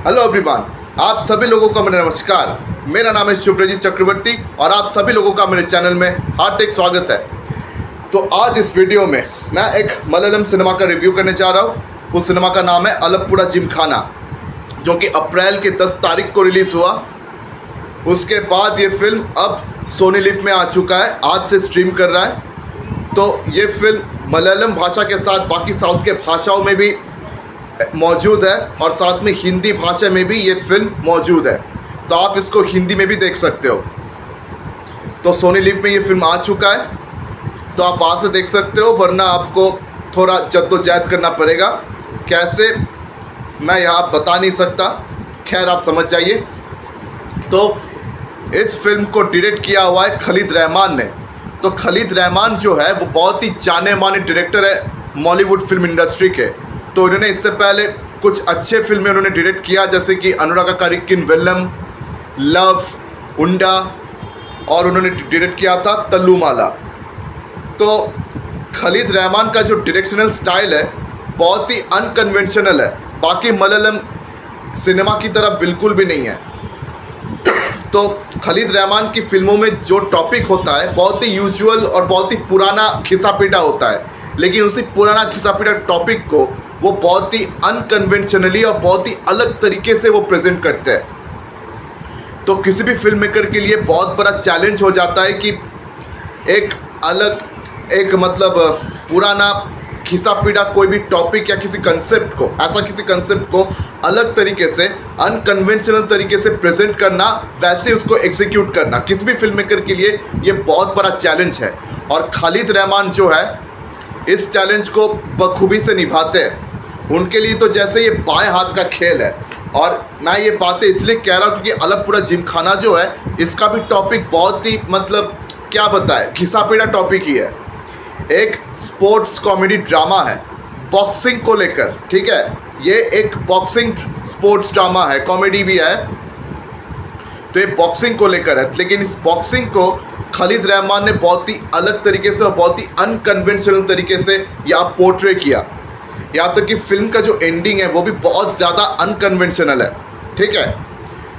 Hello everyone, आप सभी लोगों का मेरा नमस्कार। मेरा नाम है शिवरजीत चक्रवर्ती और आप सभी लोगों का मेरे चैनल में हार्दिक स्वागत है। तो आज इस वीडियो में मैं एक मलयालम सिनेमा का रिव्यू करने जा रहा हूँ। उस सिनेमा का नाम है अलप्पुड़ा जिमखाना, जो कि अप्रैल के 10 तारीख को रिलीज़ हुआ। उसके बाद ये फिल्म अब सोनी लिव में आ चुका है, आज से स्ट्रीम कर रहा है। तो ये फिल्म मलयालम भाषा के साथ बाकी साउथ के भाषाओं में भी मौजूद है और साथ में हिंदी भाषा में भी ये फिल्म मौजूद है, तो आप इसको हिंदी में भी देख सकते हो। तो सोनी लिव में ये फिल्म आ चुका है, तो आप वहाँ से देख सकते हो, वरना आपको थोड़ा जद्दोजहद करना पड़ेगा। कैसे मैं यहाँ बता नहीं सकता, खैर आप समझ जाइए। तो इस फिल्म को डायरेक्ट किया हुआ है खलीद रहमान ने। तो खलीद रहमान जो है वो बहुत ही जाने माने डायरेक्टर है बॉलीवुड फिल्म इंडस्ट्री के। तो उन्होंने इससे पहले कुछ अच्छे फिल्में उन्होंने डायरेक्ट किया, जैसे कि अनुरागा कारिक्किन वेल्लम, लव, उंडा, और उन्होंने डायरेक्ट किया था तल्लुमाला। तो खलीद रहमान का जो डायरेक्शनल स्टाइल है बहुत ही अनकन्वेंशनल है, बाकी मलयालम सिनेमा की तरह बिल्कुल भी नहीं है। तो खलीद रहमान की फिल्मों में जो टॉपिक होता है बहुत ही यूजुअल और बहुत ही पुराना घिसा पीटा होता है, लेकिन उसी पुराना घिसा पीटा टॉपिक को वो बहुत ही अनकन्वेंशनली और बहुत ही अलग तरीके से वो प्रेजेंट करते हैं। तो किसी भी फिल्म मेकर के लिए बहुत बड़ा चैलेंज हो जाता है कि एक मतलब पुराना खिसा पीटा कोई भी टॉपिक या किसी कंसेप्ट को अलग तरीके से, अनकन्वेंशनल तरीके से प्रेजेंट करना, वैसे उसको एग्जीक्यूट करना किसी भी फिल्म मेकर के लिए ये बहुत बड़ा चैलेंज है। और खलीद रहमान जो है इस चैलेंज को बखूबी से निभाते हैं। उनके लिए तो जैसे ये बाएं हाथ का खेल है। और मैं ये बातें इसलिए कह रहा हूँ क्योंकि अलप्पुड़ा जिमखाना जो है इसका भी टॉपिक बहुत ही मतलब क्या बताए, घिसा पीटा टॉपिक ही है। एक स्पोर्ट्स कॉमेडी ड्रामा है बॉक्सिंग को लेकर, ठीक है। ये एक बॉक्सिंग स्पोर्ट्स ड्रामा है, कॉमेडी भी है। तो ये बॉक्सिंग को लेकर है, लेकिन इस बॉक्सिंग को खलीद रहमान ने बहुत ही अलग तरीके से और बहुत ही अनकन्वेंशनल तरीके से यहाँ पोर्ट्रे किया। यहाँ तक कि फिल्म का जो एंडिंग है वो भी बहुत ज़्यादा अनकन्वेंशनल है, ठीक है।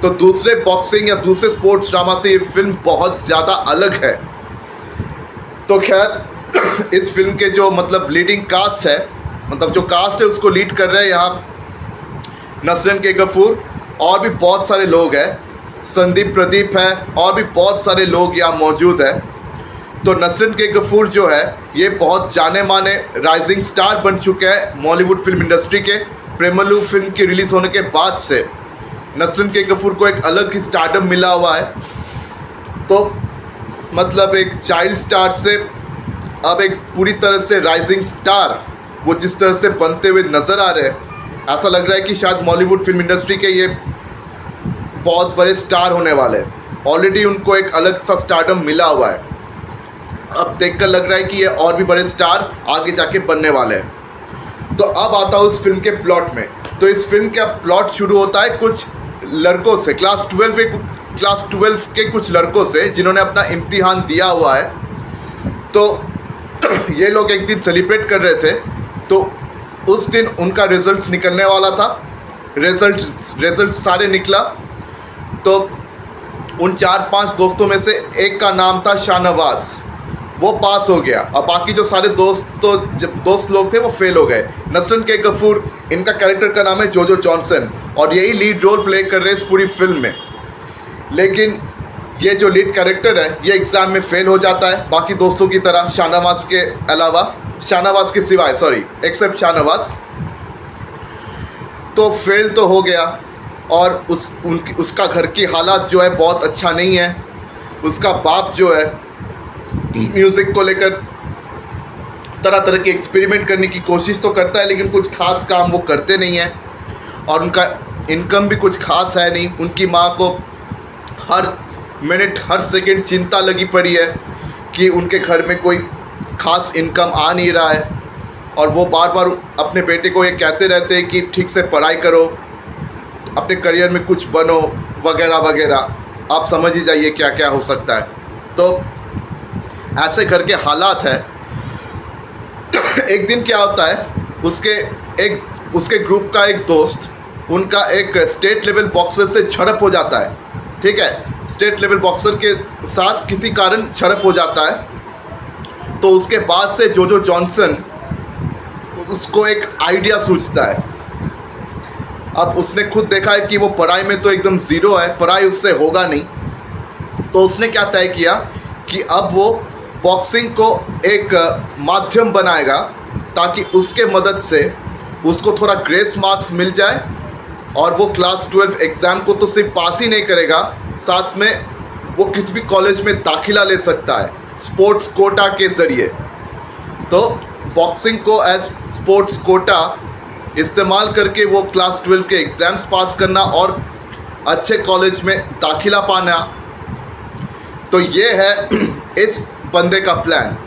तो दूसरे बॉक्सिंग या दूसरे स्पोर्ट्स ड्रामा से ये फिल्म बहुत ज़्यादा अलग है। तो खैर इस फिल्म के जो मतलब लीडिंग कास्ट है, मतलब जो कास्ट है उसको लीड कर रहे हैं यहाँ नसरन के गफूर, और भी बहुत सारे लोग हैं, संदीप प्रदीप है, और भी बहुत सारे लोग यहाँ मौजूद हैं। तो नसरन के गफूर जो है ये बहुत जाने माने राइजिंग स्टार बन चुके हैं बॉलीवुड फिल्म इंडस्ट्री के। प्रेमलू फिल्म की रिलीज़ होने के बाद से नसरन के गफूर को एक अलग ही स्टारडम मिला हुआ है। तो मतलब एक चाइल्ड स्टार से अब एक पूरी तरह से राइजिंग स्टार वो जिस तरह से बनते हुए नज़र आ रहे हैं, ऐसा लग रहा है कि शायद बॉलीवुड फिल्म इंडस्ट्री के ये बहुत बड़े स्टार होने वाले हैं। ऑलरेडी उनको एक अलग सा स्टारडम मिला हुआ है, अब देखकर लग रहा है कि ये और भी बड़े स्टार आगे जाके बनने वाले हैं। तो अब आता हूँ इस फिल्म के प्लॉट में। तो इस फिल्म का प्लॉट शुरू होता है कुछ लड़कों से, क्लास 12 के कुछ लड़कों से जिन्होंने अपना इम्तिहान दिया हुआ है। तो ये लोग एक दिन सेलिब्रेट कर रहे थे, तो उस दिन उनका रिजल्ट्स निकलने वाला था। रिजल्ट सारे निकला। तो उन 4-5 दोस्तों में से एक का नाम था शाहनवाज, वो पास हो गया, और बाकी जो सारे दोस्त लोग थे वो फेल हो गए। नसरन के गफूर, इनका कैरेक्टर का नाम है जोजो जॉनसन, और यही लीड रोल प्ले कर रहे हैं इस पूरी फिल्म में। लेकिन ये जो लीड कैरेक्टर है ये एग्ज़ाम में फेल हो जाता है, बाकी दोस्तों की तरह, शाहनवाज के अलावा, शाहनवाज के सिवाय, सॉरी, एक्सेप्ट शाहनवाज। तो फेल तो हो गया, और उसका घर की हालात जो है बहुत अच्छा नहीं है। उसका बाप जो है म्यूज़िक को लेकर तरह तरह के एक्सपेरिमेंट करने की कोशिश तो करता है, लेकिन कुछ खास काम वो करते नहीं हैं, और उनका इनकम भी कुछ खास है नहीं। उनकी माँ को हर मिनट हर सेकंड चिंता लगी पड़ी है कि उनके घर में कोई खास इनकम आ नहीं रहा है, और वो बार बार अपने बेटे को ये कहते रहते हैं कि ठीक से पढ़ाई करो, अपने करियर में कुछ बनो, वगैरह वगैरह। आप समझ ही जाइए क्या क्या हो सकता है। तो ऐसे घर के हालात हैं। एक दिन क्या होता है, उसके ग्रुप का एक दोस्त उनका एक स्टेट लेवल बॉक्सर से झड़प हो जाता है, ठीक है, स्टेट लेवल बॉक्सर के साथ किसी कारण झड़प हो जाता है। तो उसके बाद से जोजो जॉनसन उसको एक आइडिया सूझता है। अब उसने खुद देखा है कि वो पढ़ाई में तो एकदम ज़ीरो है, पढ़ाई उससे होगा नहीं। तो उसने क्या तय किया कि अब वो बॉक्सिंग को एक माध्यम बनाएगा ताकि उसके मदद से उसको थोड़ा ग्रेस मार्क्स मिल जाए और वो क्लास 12 एग्ज़ाम को तो सिर्फ पास ही नहीं करेगा, साथ में वो किसी भी कॉलेज में दाखिला ले सकता है स्पोर्ट्स कोटा के ज़रिए। तो बॉक्सिंग को एज स्पोर्ट्स कोटा इस्तेमाल करके वो क्लास 12 के एग्ज़ाम्स पास करना और अच्छे कॉलेज में दाखिला पाना, तो ये है इस बंदे का प्लान।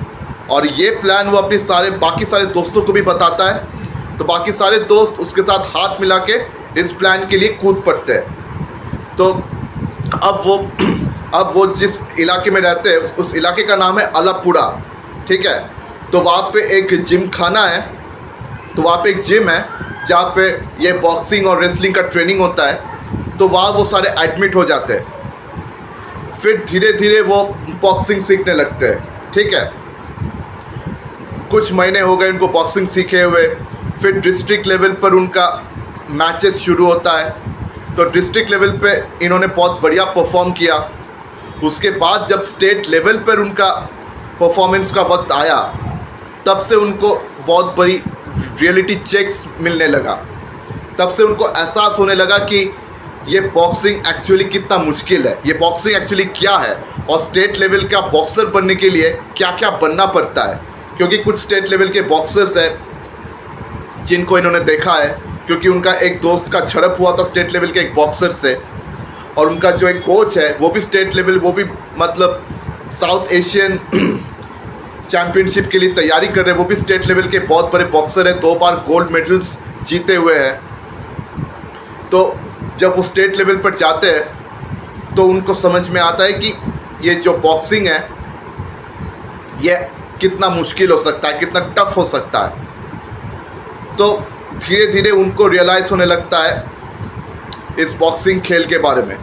और ये प्लान वो अपने बाकी सारे दोस्तों को भी बताता है। तो बाकी सारे दोस्त उसके साथ हाथ मिला के इस प्लान के लिए कूद पड़ते हैं। तो अब वो जिस इलाके में रहते हैं उस इलाके का नाम है अलापुड़ा, ठीक है। तो वहाँ पे एक जिम खाना है, तो वहाँ पे एक जिम है जहाँ पे ये बॉक्सिंग और रेसलिंग का ट्रेनिंग होता है। तो वहाँ वो सारे एडमिट हो जाते हैं। फिर धीरे धीरे वो बॉक्सिंग सीखने लगते हैं, ठीक है। कुछ महीने हो गए उनको बॉक्सिंग सीखे हुए। फिर डिस्ट्रिक्ट लेवल पर उनका मैचेस शुरू होता है। तो डिस्ट्रिक्ट लेवल पे इन्होंने बहुत बढ़िया परफॉर्म किया। उसके बाद जब स्टेट लेवल पर उनका परफॉर्मेंस का वक्त आया, तब से उनको बहुत बड़ी रियलिटी चेक्स मिलने लगा। तब से उनको एहसास होने लगा कि ये बॉक्सिंग एक्चुअली कितना मुश्किल है, ये बॉक्सिंग एक्चुअली क्या है, और स्टेट लेवल का बॉक्सर बनने के लिए क्या क्या बनना पड़ता है। क्योंकि कुछ स्टेट लेवल के बॉक्सर्स हैं जिनको इन्होंने देखा है, क्योंकि उनका एक दोस्त का झड़प हुआ था स्टेट लेवल के एक बॉक्सर से, और उनका जो एक कोच है वो भी स्टेट लेवल, वो भी मतलब साउथ एशियन चैम्पियनशिप के लिए तैयारी कर रहे हैं, वो भी स्टेट लेवल के बहुत बड़े बॉक्सर हैं, 2 बार गोल्ड मेडल्स जीते हुए हैं। तो जब वो स्टेट लेवल पर जाते हैं तो उनको समझ में आता है कि ये जो बॉक्सिंग है ये कितना मुश्किल हो सकता है, कितना टफ हो सकता है। तो धीरे धीरे उनको रियलाइज़ होने लगता है इस बॉक्सिंग खेल के बारे में।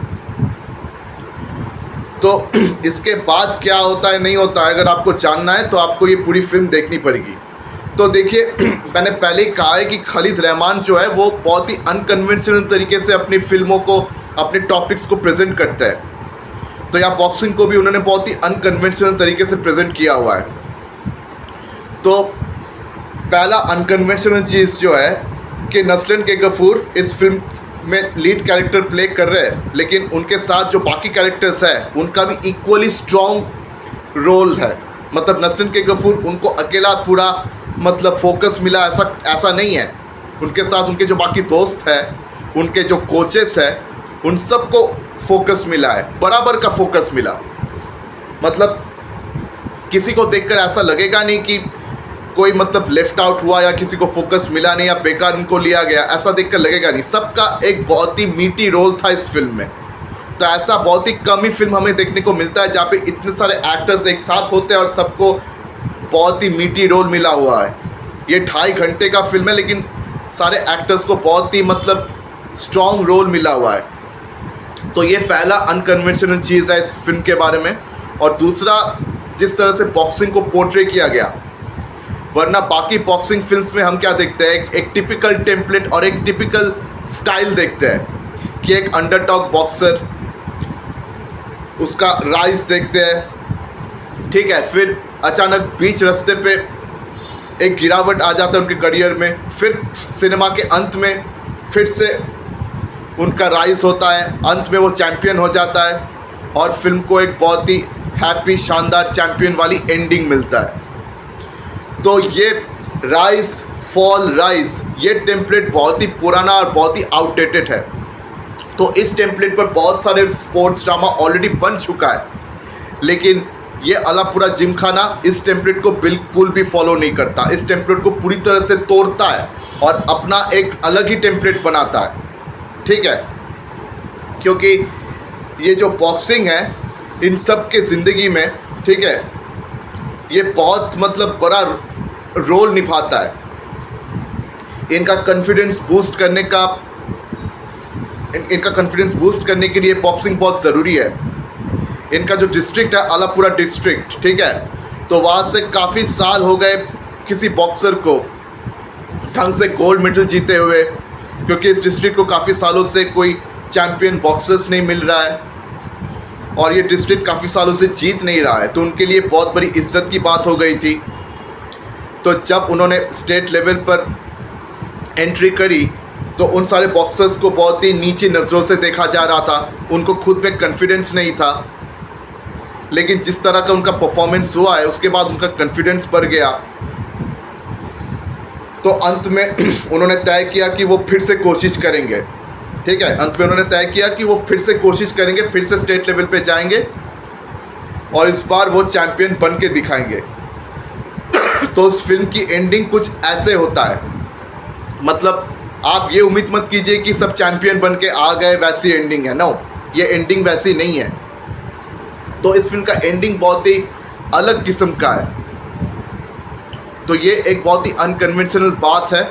तो इसके बाद क्या होता है नहीं होता है, अगर आपको जानना है तो आपको ये पूरी फिल्म देखनी पड़ेगी। तो देखिए, मैंने पहले ही कहा है कि खालिद रहमान जो है वो बहुत ही अनकन्वेंशनल तरीके से अपनी फिल्मों को, अपने टॉपिक्स को प्रेजेंट करता है। तो यहाँ बॉक्सिंग को भी उन्होंने बहुत ही अनकन्वेंशनल तरीके से प्रेजेंट किया हुआ है। तो पहला अनकन्वेंशनल चीज़ जो है कि नस्लन के गफूर इस फिल्म में लीड कैरेक्टर प्ले कर रहे हैं, लेकिन उनके साथ जो बाकी कैरेक्टर्स हैं उनका भी इक्वली स्ट्रॉन्ग रोल है। मतलब नस्लन के गफूर उनको अकेला पूरा मतलब फोकस मिला ऐसा नहीं है। उनके साथ उनके जो बाकी दोस्त हैं, उनके जो कोचेस हैं, उन सबको फोकस मिला है, बराबर का फोकस मिला। मतलब किसी को देखकर ऐसा लगेगा नहीं कि कोई मतलब लेफ्ट आउट हुआ या किसी को फोकस मिला नहीं या बेकार उनको लिया गया, ऐसा देखकर लगेगा नहीं। सबका एक बहुत ही मीठी रोल था इस फिल्म में। तो ऐसा बहुत ही कम ही फिल्म हमें देखने को मिलता है जहाँ पे इतने सारे एक्टर्स एक साथ होते हैं और सबको बहुत ही मीठी रोल मिला हुआ है। ये 2.5 घंटे का फिल्म है, लेकिन सारे एक्टर्स को बहुत ही मतलब स्ट्रॉन्ग रोल मिला हुआ है। तो ये पहला अनकन्वेंशनल चीज़ है इस फिल्म के बारे में। और दूसरा, जिस तरह से बॉक्सिंग को पोर्ट्रे किया गया, वरना बाकी बॉक्सिंग फिल्म्स में हम क्या देखते हैं, एक टिपिकल टेम्पलेट और एक टिपिकल स्टाइल देखते हैं कि एक अंडरडॉग बॉक्सर, उसका राइज देखते हैं, ठीक है। फिर अचानक बीच रास्ते पे एक गिरावट आ जाता है उनके करियर में, फिर सिनेमा के अंत में फिर से उनका राइज होता है, अंत में वो चैम्पियन हो जाता है और फिल्म को एक बहुत ही हैप्पी शानदार चैम्पियन वाली एंडिंग मिलता है। तो ये राइज फॉल राइज, ये टेम्पलेट बहुत ही पुराना और बहुत ही आउटडेटेड है। तो इस टेम्पलेट पर बहुत सारे स्पोर्ट्स ड्रामा ऑलरेडी बन चुका है, लेकिन ये अलापुरा जिमखाना इस टेम्पलेट को बिल्कुल भी फॉलो नहीं करता। इस टेम्पलेट को पूरी तरह से तोड़ता है और अपना एक अलग ही टेम्पलेट बनाता है, ठीक है। क्योंकि ये जो बॉक्सिंग है इन सब के ज़िंदगी में, ठीक है, ये बहुत मतलब बड़ा रोल निभाता है। इनका कॉन्फिडेंस बूस्ट करने का इनका कॉन्फिडेंस बूस्ट करने के लिए बॉक्सिंग बहुत ज़रूरी है। इनका जो डिस्ट्रिक्ट है आलापुरा डिस्ट्रिक्ट, ठीक है, तो वहाँ से काफ़ी साल हो गए किसी बॉक्सर को ढंग से गोल्ड मेडल जीते हुए, क्योंकि इस डिस्ट्रिक्ट को काफ़ी सालों से कोई चैम्पियन बॉक्सर्स नहीं मिल रहा है और ये डिस्ट्रिक्ट काफ़ी सालों से जीत नहीं रहा है, तो उनके लिए बहुत बड़ी इज्जत की बात हो गई थी। तो जब उन्होंने स्टेट लेवल पर एंट्री करी तो उन सारे बॉक्सर्स को बहुत ही नीची नज़रों से देखा जा रहा था, उनको खुद में कॉन्फिडेंस नहीं था। लेकिन जिस तरह का उनका परफॉर्मेंस हुआ है उसके बाद उनका कॉन्फिडेंस बढ़ गया। तो अंत में उन्होंने तय किया कि वो फिर से कोशिश करेंगे, ठीक है, अंत में उन्होंने तय किया कि वो फिर से कोशिश करेंगे, फिर से स्टेट लेवल पे जाएंगे और इस बार वो चैम्पियन बन के दिखाएंगे। तो उस फिल्म की एंडिंग कुछ ऐसे होता है, मतलब आप ये उम्मीद मत कीजिए कि सब चैम्पियन बन के आ गए वैसी एंडिंग है, नो, ये एंडिंग वैसी नहीं है। तो इस फिल्म का एंडिंग बहुत ही अलग किस्म का है। तो ये एक बहुत ही अनकन्वेंशनल बात है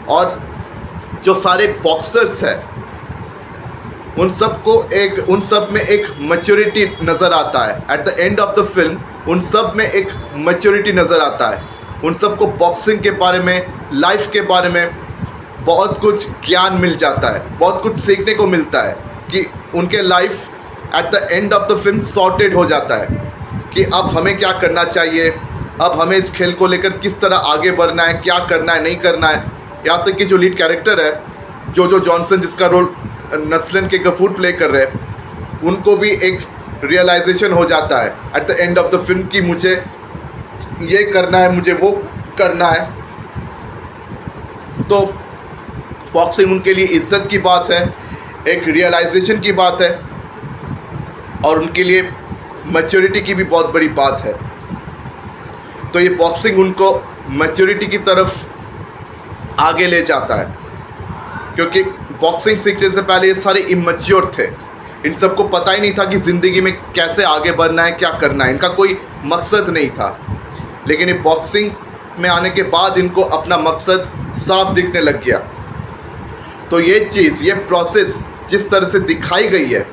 और जो सारे बॉक्सर्स हैं उन सब में एक मैच्योरिटी नज़र आता है। At the end of the film उन सब में एक मैच्योरिटी नज़र आता है। उन सबको बॉक्सिंग के बारे में, लाइफ के बारे में बहुत कुछ ज्ञान मिल जाता है, बहुत कुछ सीखने को मिलता है कि उनके life at the end of the film sorted हो जाता है कि अब हमें क्या करना चाहिए, अब हमें इस खेल को लेकर किस तरह आगे बढ़ना है, क्या करना है, नहीं करना है। यहाँ तक कि जो लीड कैरेक्टर है जो जॉनसन, जिसका रोल नस्लन के गफूर प्ले कर रहे हैं, उनको भी एक रियलाइजेशन हो जाता है at the end of the film कि मुझे ये करना है, मुझे वो करना है। तो बॉक्सिंग उनके लिए इज्जत की बात है, एक रियलाइजेशन की बात है और उनके लिए मैच्योरिटी की भी बहुत बड़ी बात है। तो ये बॉक्सिंग उनको मैच्योरिटी की तरफ आगे ले जाता है, क्योंकि बॉक्सिंग सीखने से पहले ये सारे इमैच्योर थे। इन सबको पता ही नहीं था कि ज़िंदगी में कैसे आगे बढ़ना है, क्या करना है, इनका कोई मकसद नहीं था। लेकिन ये बॉक्सिंग में आने के बाद इनको अपना मकसद साफ दिखने लग गया। तो ये चीज़, ये प्रोसेस जिस तरह से दिखाई गई है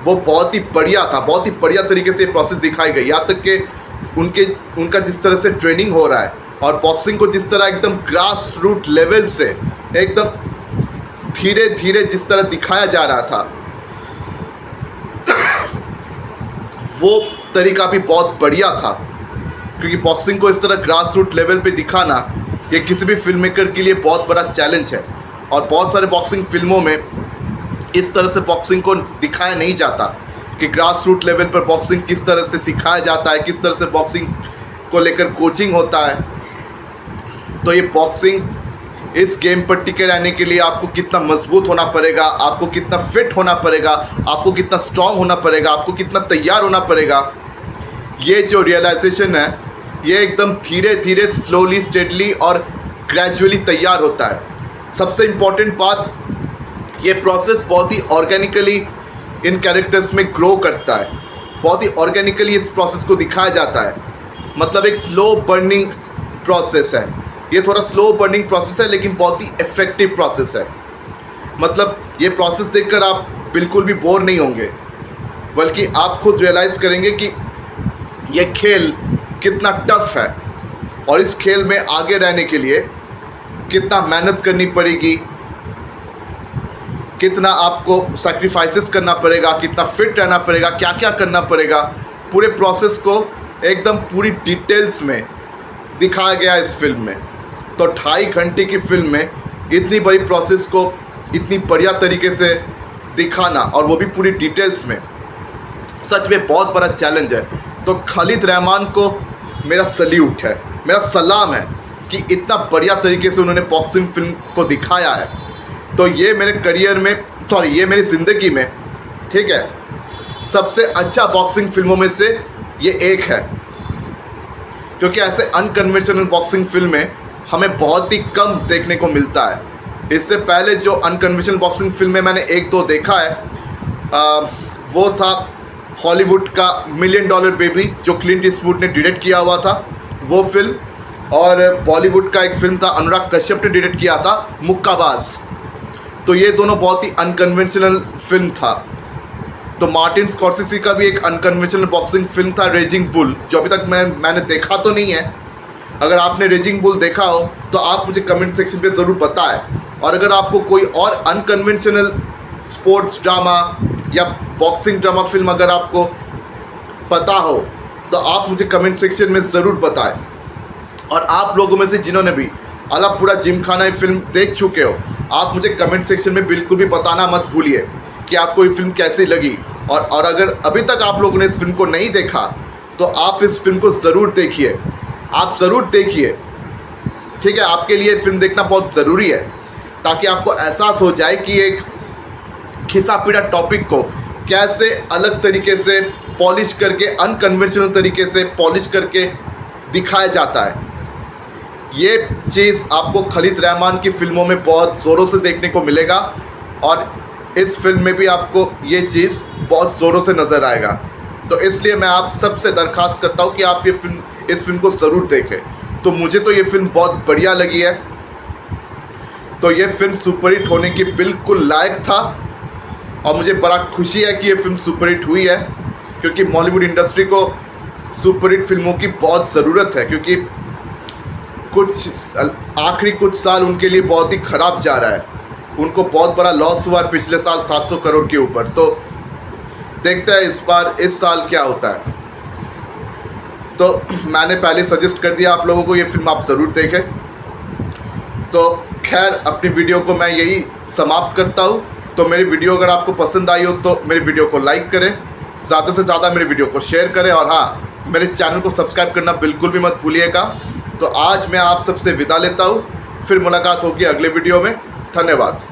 वो बहुत ही बढ़िया था, बहुत ही बढ़िया तरीके से ये प्रोसेस दिखाई गई। यहाँ तक कि उनका जिस तरह से ट्रेनिंग हो रहा है और बॉक्सिंग को जिस तरह एकदम ग्रास रूट लेवल से एकदम धीरे धीरे जिस तरह दिखाया जा रहा था, वो तरीका भी बहुत बढ़िया था। क्योंकि बॉक्सिंग को इस तरह ग्रास रूट लेवल पे दिखाना ये किसी भी फिल्म मेकर के लिए बहुत बड़ा चैलेंज है और बहुत सारे बॉक्सिंग फिल्मों में इस तरह से बॉक्सिंग को दिखाया नहीं जाता कि ग्रास रूट लेवल पर बॉक्सिंग किस तरह से सिखाया जाता है, किस तरह से बॉक्सिंग को लेकर कोचिंग होता है। तो ये बॉक्सिंग इस गेम पर टिके रहने के लिए आपको कितना मजबूत होना पड़ेगा, आपको कितना फिट होना पड़ेगा, आपको कितना स्ट्रांग होना पड़ेगा, आपको कितना तैयार होना पड़ेगा, ये जो रियलाइजेशन है ये एकदम धीरे धीरे, स्लोली, स्टेडली और ग्रेजुअली तैयार होता है। सबसे इम्पॉर्टेंट बात, ये प्रोसेस बहुत ही ऑर्गेनिकली इन कैरेक्टर्स में ग्रो करता है, बहुत ही ऑर्गेनिकली इस प्रोसेस को दिखाया जाता है। मतलब एक स्लो बर्निंग प्रोसेस है, ये थोड़ा स्लो बर्निंग प्रोसेस है लेकिन बहुत ही इफ़ेक्टिव प्रोसेस है। मतलब ये प्रोसेस देखकर आप बिल्कुल भी बोर नहीं होंगे, बल्कि आप खुद रियलाइज़ करेंगे कि ये खेल कितना टफ है और इस खेल में आगे रहने के लिए कितना मेहनत करनी पड़ेगी, कितना आपको सैक्रिफाइसेस करना पड़ेगा, कितना फिट रहना पड़ेगा, क्या क्या करना पड़ेगा। पूरे प्रोसेस को एकदम पूरी डिटेल्स में दिखाया गया इस फिल्म में। तो 2.5 घंटे की फिल्म में इतनी बड़ी प्रोसेस को इतनी बढ़िया तरीके से दिखाना, और वो भी पूरी डिटेल्स में, सच में बहुत बड़ा चैलेंज है। तो खालिद रहमान को मेरा सल्यूट है, मेरा सलाम है कि इतना बढ़िया तरीके से उन्होंने बॉक्सिंग फिल्म को दिखाया है। तो ये मेरे करियर में, ये मेरी ज़िंदगी में, ठीक है, सबसे अच्छा बॉक्सिंग फिल्मों में से ये एक है। क्योंकि ऐसे अनकन्वेंशनल बॉक्सिंग फिल्में हमें बहुत ही कम देखने को मिलता है। इससे पहले जो अनकन्वेंशनल बॉक्सिंग फिल्में मैंने 1-2 देखा है, वो था हॉलीवुड का $1 मिलियन बेबी जो क्लिंट ईस्टवुड ने डायरेक्ट किया हुआ था वो फिल्म, और बॉलीवुड का एक फिल्म था अनुराग कश्यप ने डायरेक्ट किया था मुक्काबाज। तो ये दोनों बहुत ही अनकन्वेंशनल फिल्म था। तो मार्टिन स्कॉर्सेज़ी का भी एक अनकन्वेंशनल बॉक्सिंग फिल्म था रेजिंग बुल, जो अभी तक मैंने देखा तो नहीं है। अगर आपने रेजिंग बुल देखा हो तो आप मुझे कमेंट सेक्शन पे ज़रूर बताएं। और अगर आपको कोई और अनकन्वेंशनल स्पोर्ट्स ड्रामा या बॉक्सिंग ड्रामा फिल्म अगर आपको पता हो तो आप मुझे कमेंट सेक्शन में ज़रूर बताएं। और आप लोगों में से जिन्होंने भी अलापुड़ा जिमखाना फिल्म देख चुके हो, आप मुझे कमेंट सेक्शन में बिल्कुल भी बताना मत भूलिए कि आपको ये फिल्म कैसी लगी। और अगर अभी तक आप लोगों ने इस फिल्म को नहीं देखा तो आप इस फिल्म को ज़रूर देखिए, आप ज़रूर देखिए, ठीक है। आपके लिए फिल्म देखना बहुत ज़रूरी है ताकि आपको एहसास हो जाए कि एक खिसा पीटा टॉपिक को कैसे अलग तरीके से पॉलिश करके, अनकन्वेंशनल तरीके से पॉलिश करके दिखाया जाता है। ये चीज़ आपको खलीद रहमान की फ़िल्मों में बहुत ज़ोरों से देखने को मिलेगा और इस फिल्म में भी आपको ये चीज़ बहुत ज़ोरों से नज़र आएगा। तो इसलिए मैं आप सबसे दरख्वास्त करता हूँ कि आप इस फिल्म को ज़रूर देखें। तो मुझे तो ये फिल्म बहुत बढ़िया लगी है। तो ये फिल्म सुपरहिट होने की बिल्कुल लायक था और मुझे बड़ा खुशी है कि ये फिल्म सुपरहिट हुई है, क्योंकि बॉलीवुड इंडस्ट्री को सुपरहिट फिल्मों की बहुत ज़रूरत है। क्योंकि आखिरी कुछ साल उनके लिए बहुत ही ख़राब जा रहा है, उनको बहुत बड़ा लॉस हुआ है पिछले साल 700 करोड़ के ऊपर। तो देखते हैं इस साल क्या होता है। तो मैंने पहले सजेस्ट कर दिया आप लोगों को, ये फिल्म आप ज़रूर देखें। तो खैर अपनी वीडियो को मैं यही समाप्त करता हूँ। तो मेरी वीडियो अगर आपको पसंद आई हो तो मेरी वीडियो को लाइक करें, ज़्यादा से ज़्यादा मेरी वीडियो को शेयर करें और हाँ, मेरे चैनल को सब्सक्राइब करना बिल्कुल भी मत भूलिएगा। तो आज मैं आप सबसे विदा लेता हूँ, फिर मुलाकात होगी अगले वीडियो में। धन्यवाद।